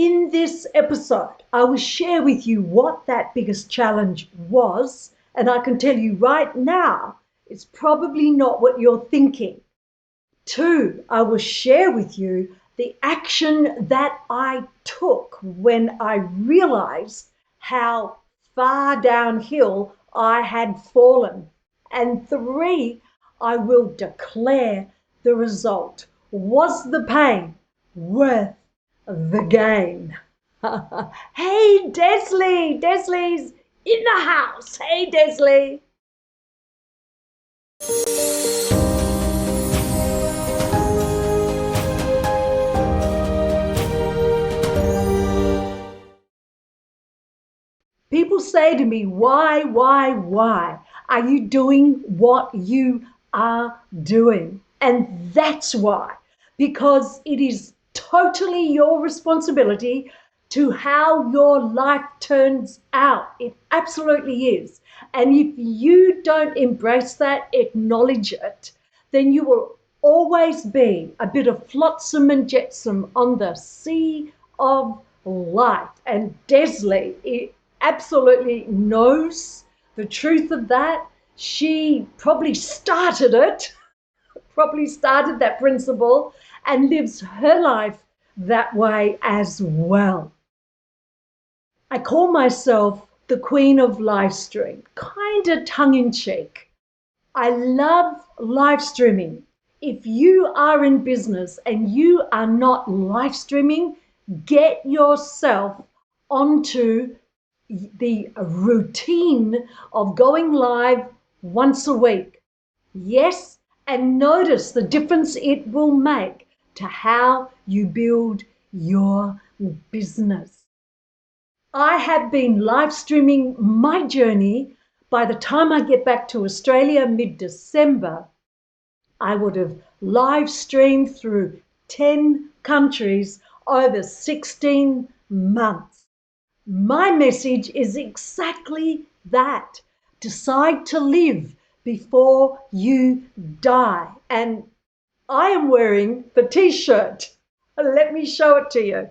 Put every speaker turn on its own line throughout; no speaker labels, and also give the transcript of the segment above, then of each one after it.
In this episode, I will share with you what that biggest challenge was, and I can tell you right now, it's probably not what you're thinking. 2, I will share with you the action that I took when I realized how far downhill I had fallen. And 3, I will declare the result. Was the pain worth the gain? Hey, Desley! Desley's in the house. Hey, Desley! People say to me, why are you doing what you are doing? And that's why, because it is totally your responsibility to how your life turns out. It absolutely is. And if you don't embrace that, acknowledge it, then you will always be a bit of flotsam and jetsam on the sea of life. And Desley absolutely knows the truth of that. She probably started it, probably started that principle and lives her life that way as well. I call myself the Queen of LiveStream, kind of tongue-in-cheek. I love live streaming. If you are in business and you are not live streaming, get yourself onto the routine of going live once a week. Yes, and notice the difference it will make to how you build your business. I have been live streaming my journey. By the time I get back to Australia mid-December, I would have live streamed through 10 countries over 16 months. My message is exactly that. Decide to live before you die. And I am wearing the t-shirt. Let me show it to you.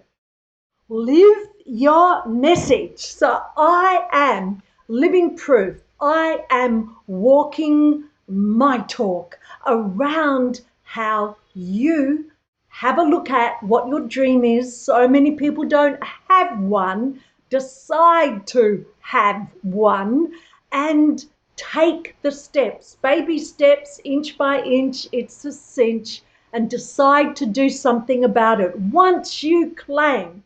Live your message. So I am living proof. I am walking my talk around how you have a look at what your dream is. So many people don't have one. Decide to have one and take the steps, baby steps, inch by inch, it's a cinch, and decide to do something about it. Once you claim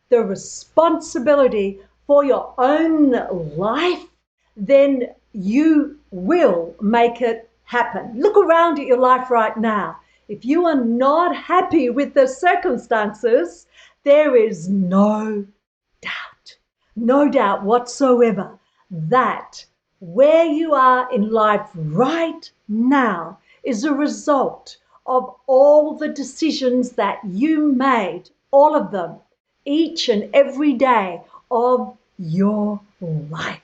the responsibility for your own life, then you will make it happen. Look around at your life right now. If you are not happy with the circumstances, there is no doubt whatsoever that where you are in life right now is a result of all the decisions that you made, all of them, each and every day of your life.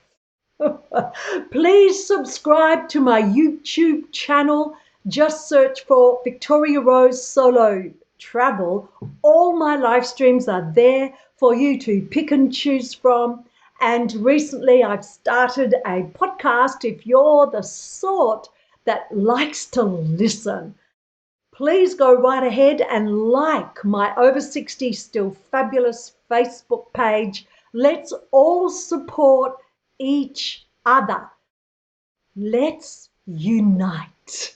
Please subscribe to my YouTube channel. Just search for Victoria Rose Solo Travel. All my live streams are there for you to pick and choose from. And recently I've started a podcast. If you're the sort that likes to listen, please go right ahead and like my Over 60 Still Fabulous Facebook page. Let's all support each other. Let's unite.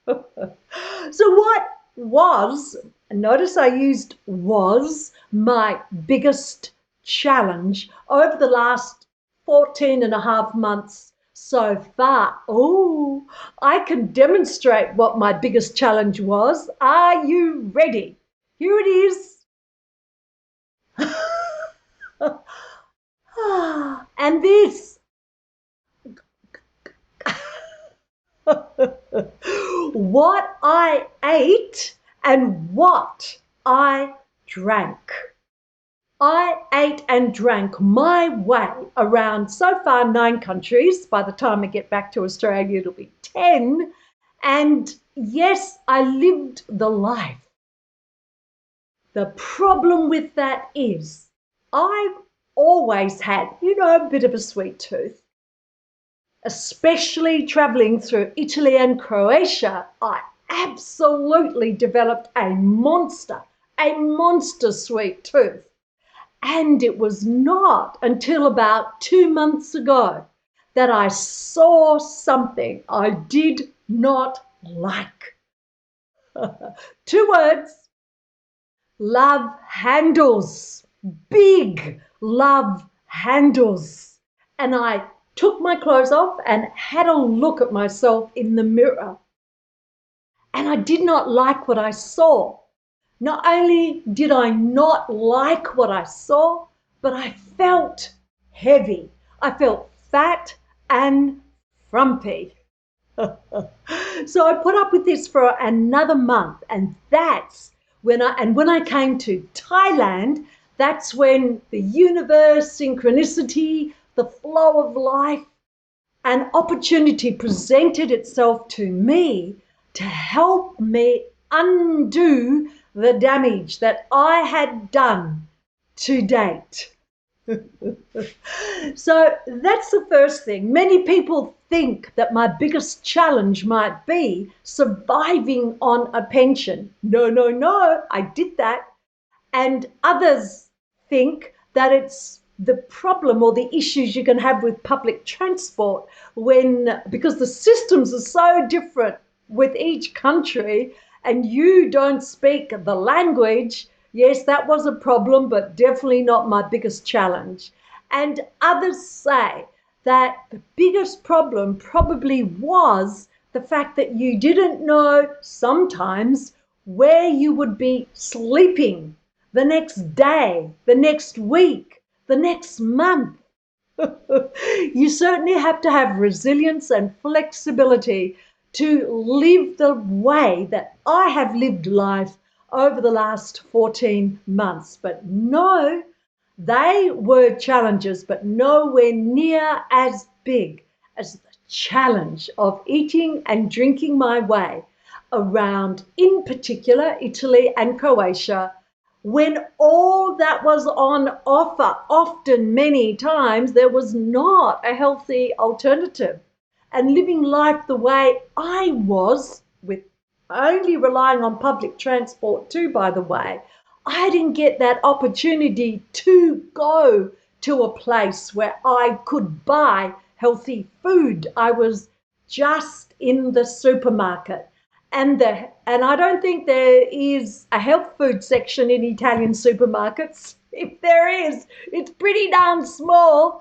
So what was, notice I used was, my biggest challenge over the last 14 and a half months so far? Oh, I can demonstrate what my biggest challenge was. Are you ready? Here it is. And this. What I ate and what I drank. I ate and drank my way around so far 9 countries. By the time I get back to Australia, it'll be 10. And yes, I lived the life. The problem with that is I've always had, a bit of a sweet tooth, especially traveling through Italy and Croatia. I absolutely developed a monster sweet tooth. And it was not until about 2 months ago that I saw something I did not like. 2 words: love handles, big love handles. And I took my clothes off and had a look at myself in the mirror. And I did not like what I saw. Not only did I not like what I saw, but I felt heavy. I felt fat and frumpy. So I put up with this for another month, and that's when I came to Thailand, that's when the universe, synchronicity, the flow of life, an opportunity presented itself to me to help me undo the damage that I had done to date. So that's the first thing. Many people think that my biggest challenge might be surviving on a pension. No, I did that. And others think that it's the problem or the issues you can have with public transport because the systems are so different with each country and you don't speak the language. Yes, that was a problem, but definitely not my biggest challenge. And others say that the biggest problem probably was the fact that you didn't know sometimes where you would be sleeping the next day, the next week, the next month. You certainly have to have resilience and flexibility to live the way that I have lived life over the last 14 months. But no, they were challenges, but nowhere near as big as the challenge of eating and drinking my way around, in particular, Italy and Croatia, when all that was on offer, often many times, there was not a healthy alternative. And living life the way I was, with only relying on public transport too, by the way, I didn't get that opportunity to go to a place where I could buy healthy food. I was just in the supermarket. And I don't think there is a health food section in Italian supermarkets. If there is, it's pretty darn small.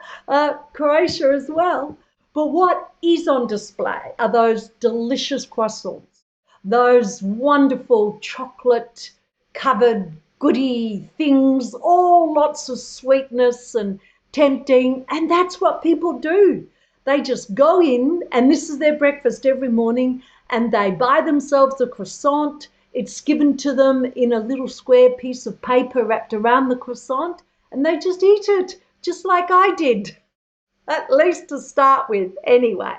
Croatia as well. But what is on display are those delicious croissants, those wonderful chocolate covered goody things, all lots of sweetness and tempting. And that's what people do. They just go in, and this is their breakfast every morning, and they buy themselves a croissant. It's given to them in a little square piece of paper wrapped around the croissant, and they just eat it, just like I did, at least to start with, anyway.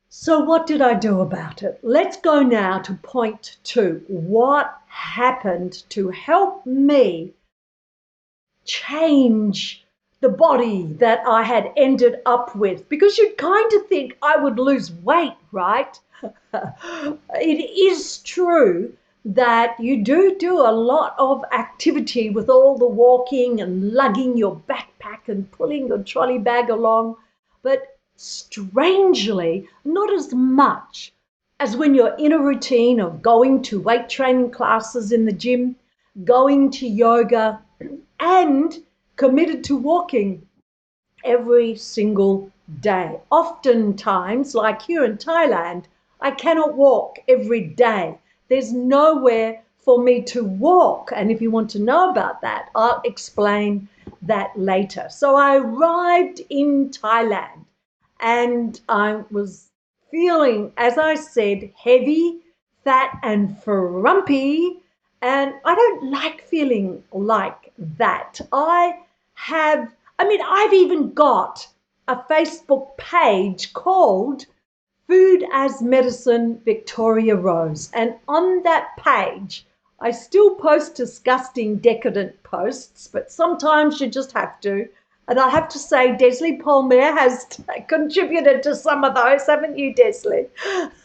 So what did I do about it? Let's go now to point 2. What happened to help me change the body that I had ended up with? Because you'd kind of think I would lose weight, right? It is true that you do a lot of activity with all the walking and lugging your backpack and pulling your trolley bag along, but strangely, not as much as when you're in a routine of going to weight training classes in the gym, going to yoga, and committed to walking every single day. Oftentimes, like here in Thailand, I cannot walk every day. There's nowhere for me to walk. And if you want to know about that, I'll explain that later. So I arrived in Thailand and I was feeling, as I said, heavy, fat, and frumpy. And I don't like feeling like that. I've even got a Facebook page called Food as Medicine Victoria Rose. And on that page, I still post disgusting, decadent posts, but sometimes you just have to. And I have to say, Desley Palmer has contributed to some of those, haven't you, Desley?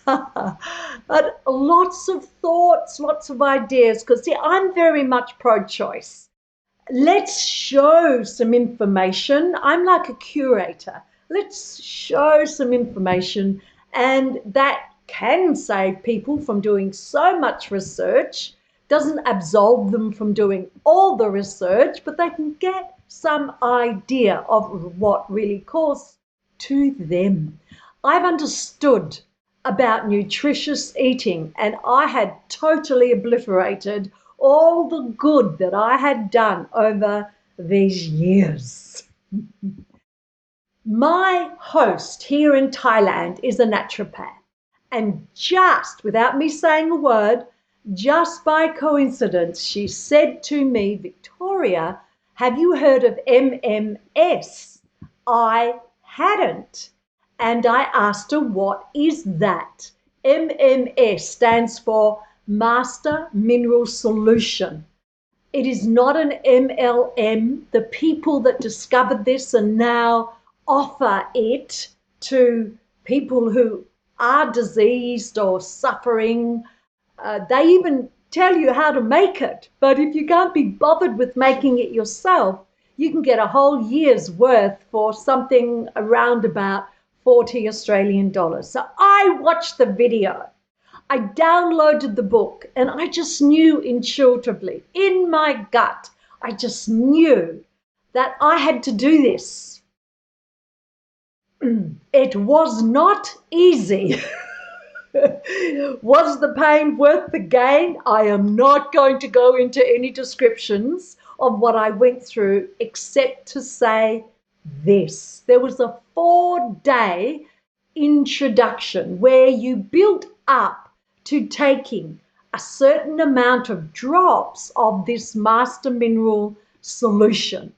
But lots of thoughts, lots of ideas, because see, I'm very much pro-choice. Let's show some information. I'm like a curator. Let's show some information, and that can save people from doing so much research, doesn't absolve them from doing all the research, but they can get some idea of what really calls to them. I've understood about nutritious eating, and I had totally obliterated all the good that I had done over these years. My host here in Thailand is a naturopath, and just without me saying a word, just by coincidence, she said to me, Victoria, have you heard of MMS? I hadn't. And I asked her, what is that? MMS stands for Master Mineral Solution. It is not an MLM. The people that discovered this and now offer it to people who are diseased or suffering. They even tell you how to make it. But if you can't be bothered with making it yourself, you can get a whole year's worth for something around about 40 Australian dollars. So I watched the video. I downloaded the book, and I just knew intuitively, in my gut, I just knew that I had to do this. It was not easy. Was the pain worth the gain? I am not going to go into any descriptions of what I went through, except to say this. There was a 4-day introduction where you built up to taking a certain amount of drops of this master mineral solution.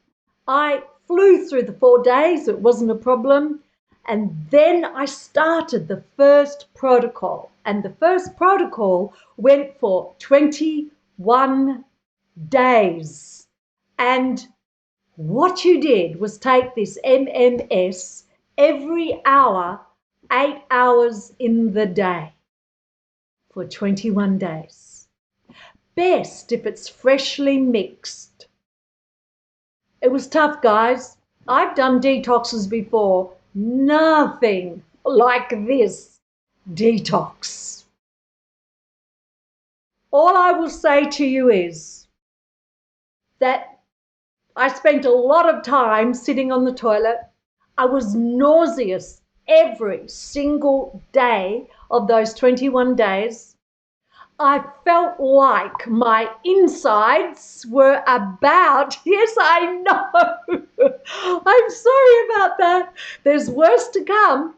I flew through the 4 days, it wasn't a problem. And then I started the first protocol. And the first protocol went for 21 days. And what you did was take this MMS every hour, 8 hours in the day, for 21 days. Best if it's freshly mixed. It was tough, guys. I've done detoxes before. Nothing like this detox. All I will say to you is that I spent a lot of time sitting on the toilet. I was nauseous every single day of those 21 days. I felt like my insides were about, yes, I know. I'm sorry about that. There's worse to come.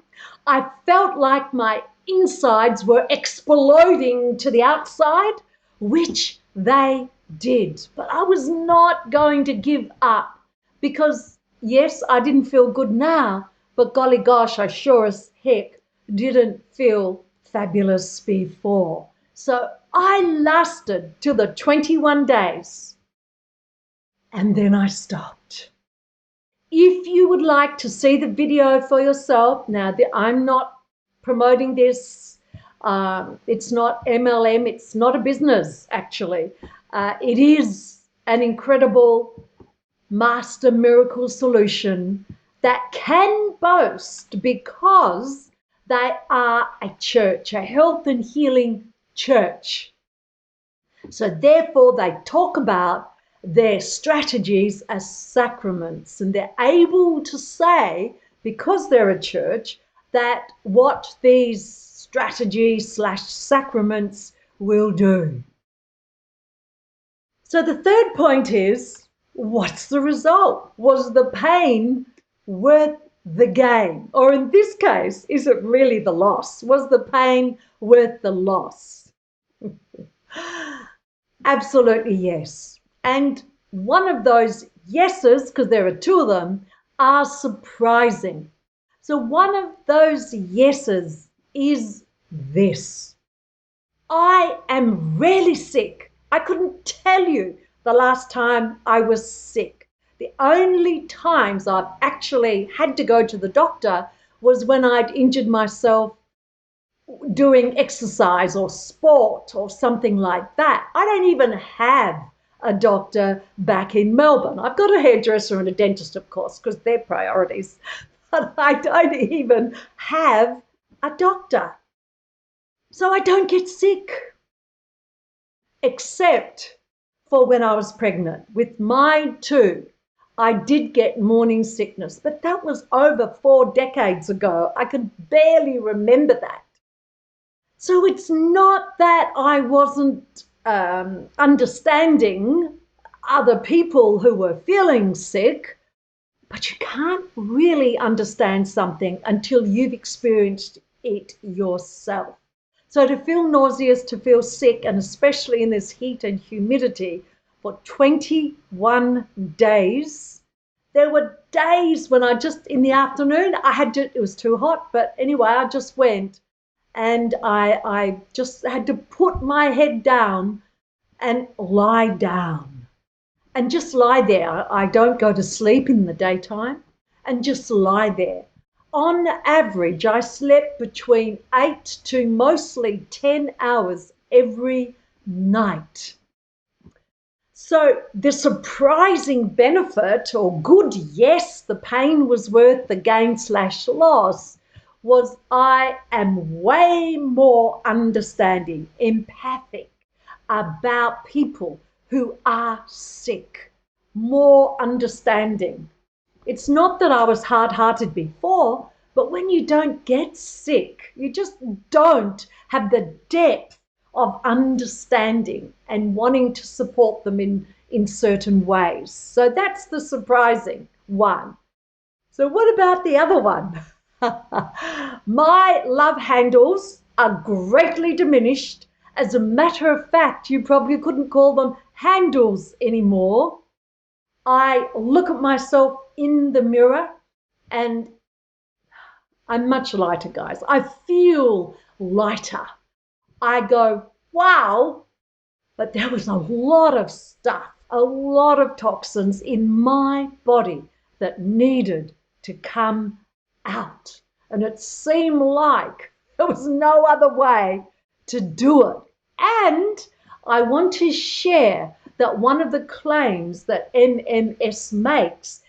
I felt like my insides were exploding to the outside, which they did. But I was not going to give up because, yes, I didn't feel good now, but golly gosh, I sure as heck didn't feel fabulous before. So I lasted till the 21 days, and then I stopped. If you would like to see the video for yourself, now I'm not promoting this, it's not MLM, it's not a business actually. It is an incredible master miracle solution that can boast because they are a church, a health and healing church. So therefore they talk about their strategies as sacraments, and they're able to say, because they're a church, that what these strategies / sacraments will do. So the third point is, what's the result? Was the pain worth the gain? Or in this case, is it really the loss? Was the pain worth the loss? Absolutely yes. And one of those yeses, because there are two of them, are surprising. So one of those yeses is this. I am rarely sick I couldn't tell you the last time I was sick. The only times I've actually had to go to the doctor was when I'd injured myself doing exercise or sport or something like that. I don't even have a doctor back in Melbourne. I've got a hairdresser and a dentist, of course, because they're priorities, but I don't even have a doctor. So I don't get sick, except for when I was pregnant. With my two, I did get morning sickness, but that was over 4 decades ago. I can barely remember that. So it's not that I wasn't understanding other people who were feeling sick, but you can't really understand something until you've experienced it yourself. So to feel nauseous, to feel sick, and especially in this heat and humidity for 21 days, there were days when I just, in the afternoon, it was too hot, but anyway, I just went and I just had to put my head down and lie down and just lie there. I don't go to sleep in the daytime and just lie there. On average, I slept between 8 to mostly 10 hours every night. So the surprising benefit, or good, yes, the pain was worth the gain/loss, was I am way more understanding, empathic about people who are sick, more understanding. It's not that I was hard-hearted before, but when you don't get sick, you just don't have the depth of understanding and wanting to support them in certain ways. So that's the surprising one. So what about the other one? My love handles are greatly diminished. As a matter of fact, you probably couldn't call them handles anymore. I look at myself in the mirror and I'm much lighter, guys. I feel lighter. I go, wow, but there was a lot of stuff, a lot of toxins in my body that needed to come out. And it seemed like there was no other way to do it. And I want to share that one of the claims that MMS makes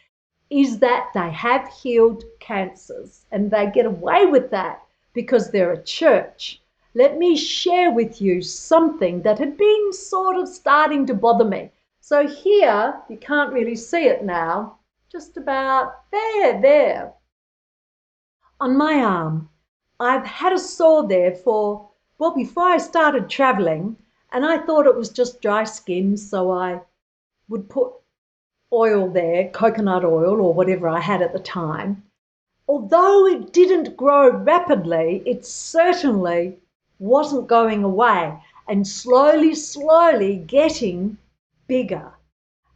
is that they have healed cancers, and they get away with that because they're a church. Let me share with you something that had been sort of starting to bother me. So here, you can't really see it now, just about there. On my arm, I've had a sore there before I started traveling, and I thought it was just dry skin, so I would put oil there, coconut oil or whatever I had at the time. Although it didn't grow rapidly, it certainly wasn't going away and slowly getting bigger.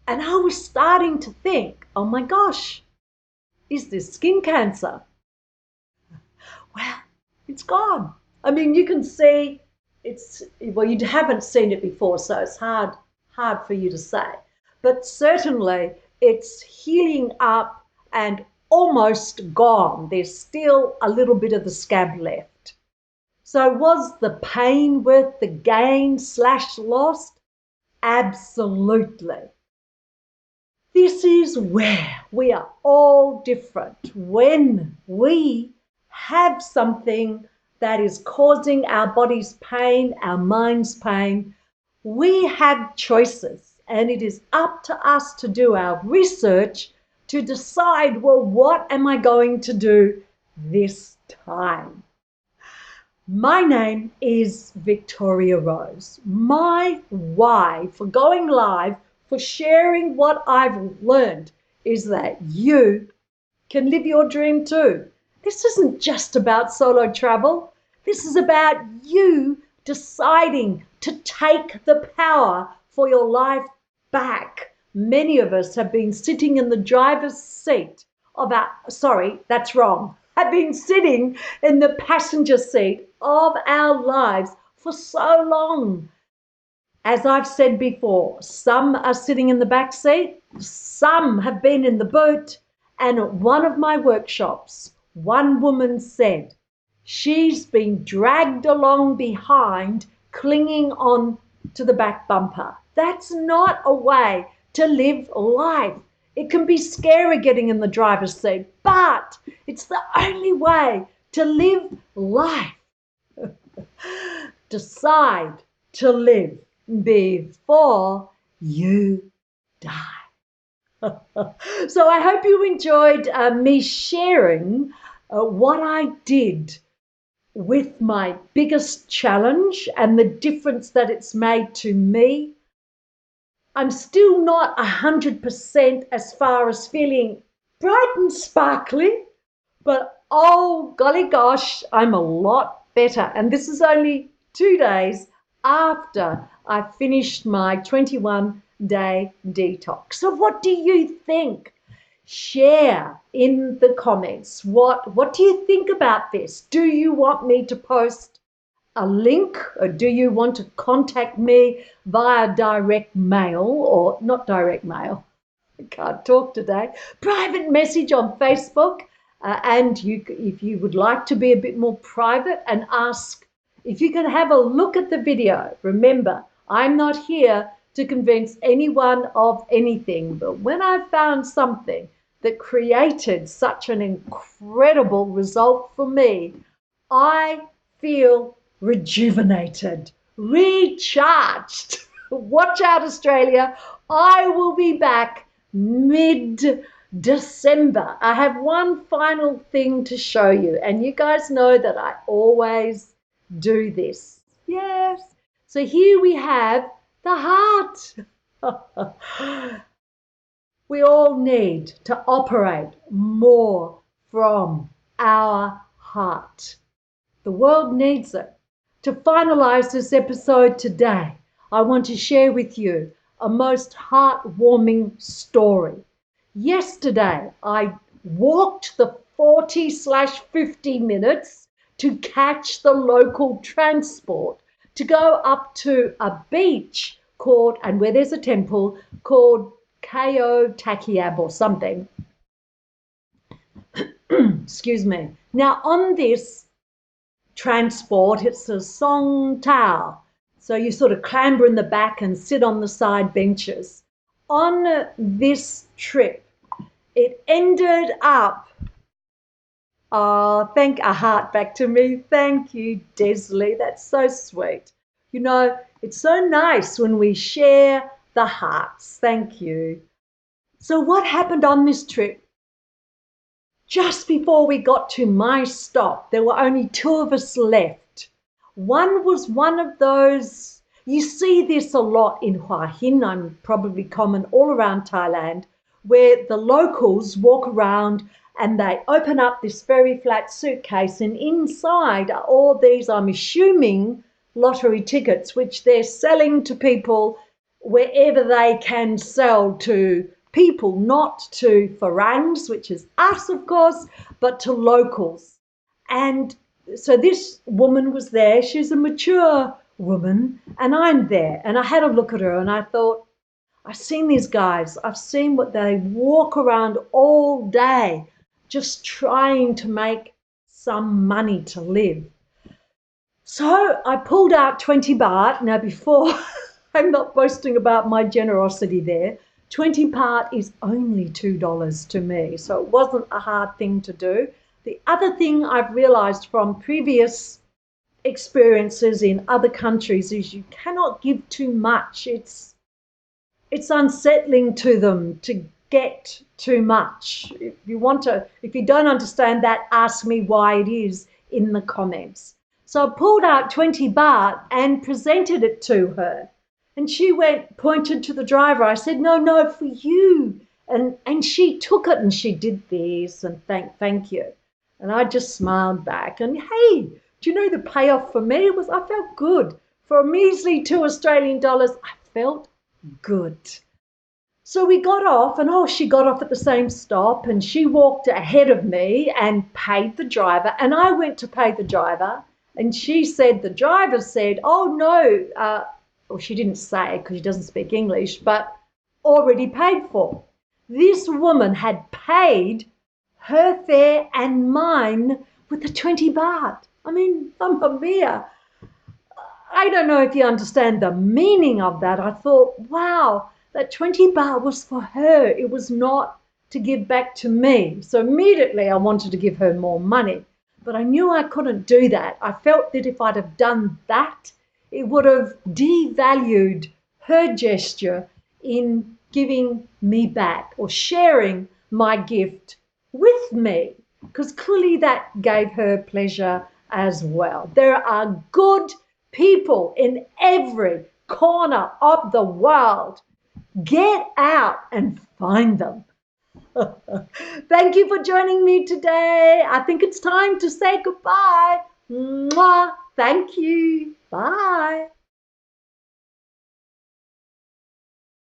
And I was starting to think, oh my gosh, is this skin cancer? Well, it's gone. I mean, you can see you haven't seen it before, so it's hard for you to say. But certainly it's healing up and almost gone. There's still a little bit of the scab left. So was the pain worth the gain/loss? Absolutely. This is where we are all different. When we have something that is causing our body's pain, our mind's pain, we have choices. And it is up to us to do our research to decide, well, what am I going to do this time? My name is Victoria Rose. My why for going live, for sharing what I've learned, is that you can live your dream too. This isn't just about solo travel. This is about you deciding to take the power for your life back. Many of us have been sitting in the driver's seat have been sitting in the passenger seat of our lives for so long. As I've said before, some are sitting in the back seat, some have been in the boot. And at one of my workshops, one woman said she's been dragged along behind, clinging on to the back bumper. That's not a way to live life. It can be scary getting in the driver's seat, but it's the only way to live life. Decide to live before you die. So I hope you enjoyed me sharing what I did with my biggest challenge and the difference that it's made to me. I'm still not 100% as far as feeling bright and sparkly, but oh golly gosh, I'm a lot better. And this is only 2 days after I finished my 21-day detox. So what do you think? Share in the comments. What do you think about this? Do you want me to post a link, or do you want to contact me via direct mail, or not direct mail? I can't talk today. Private message on Facebook. And if you would like to be a bit more private and ask if you can have a look at the video. Remember, I'm not here to convince anyone of anything, but when I found something that created such an incredible result for me, I feel rejuvenated, recharged. Watch out, Australia. I will be back mid-December. I have one final thing to show you, and you guys know that I always do this. Yes. So here we have the heart. We all need to operate more from our heart. The world needs it. To finalize this episode today, I want to share with you a most heartwarming story. Yesterday, I walked the 40/50 minutes to catch the local transport to go up to a beach called, and where there's a temple called Ko Takiab or something. Excuse me. Now, on this transport, it's a song tao. So you sort of clamber in the back and sit on the side benches. On this trip, it ended up, thank a heart back to me. Thank you, Desley. That's so sweet. You know, it's so nice when we share the hearts. Thank you. So what happened on this trip? Just before we got to my stop, there were only 2 of us left. One was one of those, you see this a lot in Hua Hin, I'm probably common all around Thailand, where the locals walk around and they open up this very flat suitcase, and inside are all these, I'm assuming, lottery tickets, which they're selling to people wherever they can sell to people, not to Farangs, which is us, of course, but to locals. And so this woman was there. She's a mature woman, and I'm there. And I had a look at her, and I thought, I've seen these guys. I've seen what they walk around all day just trying to make some money to live. So I pulled out 20 baht. Now, before, I'm not boasting about my generosity there. 20 baht is only $2 to me, so it wasn't a hard thing to do. The other thing I've realized from previous experiences in other countries is you cannot give too much. It's unsettling to them to get too much. If you don't understand that, ask me why it is in the comments. So I pulled out 20 baht and presented it to her. And she pointed to the driver. I said, no, for you. And she took it and she did this and thank you. And I just smiled back. And hey, do you know the payoff for me was I felt good. For a measly $2 Australian, I felt good. So we got off, and she got off at the same stop, and she walked ahead of me and paid the driver. And I went to pay the driver, and the driver said, oh no, Well, she didn't say because she doesn't speak English, but already paid for. This woman had paid her fare and mine with the 20 baht. I mean, Mamma Mia. I don't know if you understand the meaning of that. I thought, wow, that 20 baht was for her. It was not to give back to me. So immediately I wanted to give her more money. But I knew I couldn't do that. I felt that if I'd have done that, it would have devalued her gesture in giving me back or sharing my gift with me, because clearly that gave her pleasure as well. There are good people in every corner of the world. Get out and find them. Thank you for joining me today. I think it's time to say goodbye. Mwah. Thank you. Bye.